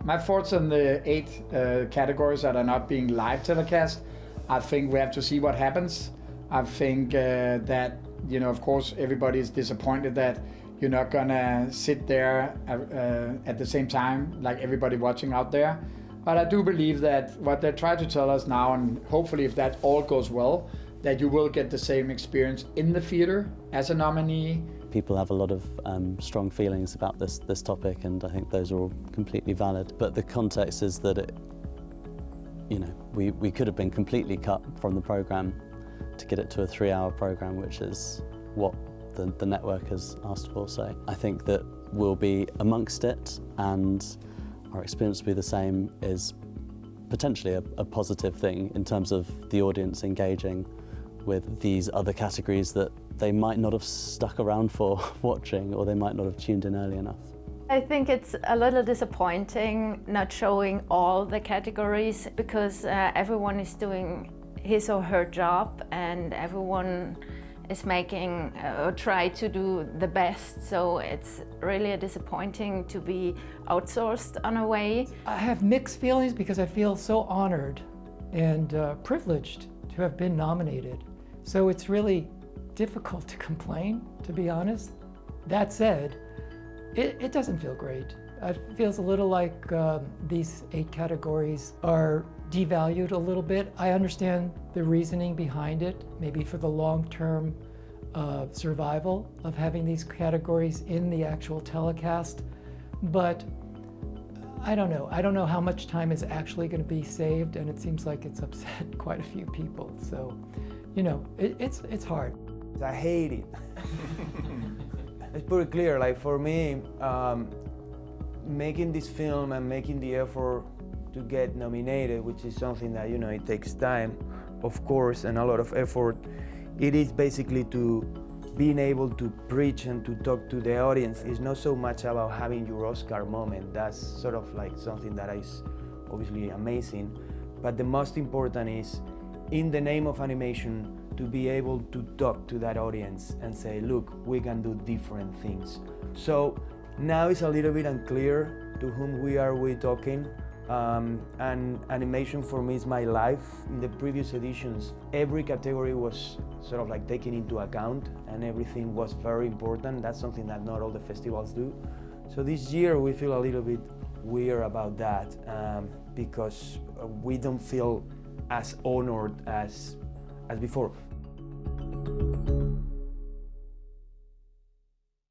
My thoughts on the 8 categories that are not being live telecast. I think we have to see what happens. I think that, of course, everybody is disappointed that you're not gonna sit there at the same time like everybody watching out there. But I do believe that what they try to tell us now, and hopefully if that all goes well, that you will get the same experience in the theater as a nominee. People have a lot of strong feelings about this topic, and I think those are all completely valid. But the context is that we could have been completely cut from the programme to get it to a 3-hour programme, which is what the network has asked for. So I think that we'll be amongst it, and our experience will be the same is potentially a positive thing in terms of the audience engaging with these other categories that they might not have stuck around for watching, or they might not have tuned in early enough. I think it's a little disappointing not showing all the categories, because everyone is doing his or her job, and everyone is making or try to do the best. So it's really disappointing to be outsourced on a way. I have mixed feelings because I feel so honored and privileged to have been nominated. So it's really difficult to complain, to be honest. That said, it doesn't feel great. It feels a little like these 8 categories are devalued a little bit. I understand the reasoning behind it, maybe for the long-term survival of having these categories in the actual telecast, but I don't know. I don't know how much time is actually going to be saved, and it seems like it's upset quite a few people. So, it's hard. I hate it. It's pretty clear, like for me, making this film and making the effort to get nominated, which is something that, it takes time, of course, and a lot of effort. It is basically to being able to preach and to talk to the audience. It's not so much about having your Oscar moment. That's sort of like something that is obviously amazing. But the most important is, in the name of animation, to be able to talk to that audience and say, look, we can do different things. So now it's a little bit unclear to whom we talking. And animation for me is my life. In the previous editions, every category was sort of like taken into account, and everything was very important. That's something that not all the festivals do. So this year we feel a little bit weird about that, because we don't feel as honored as before.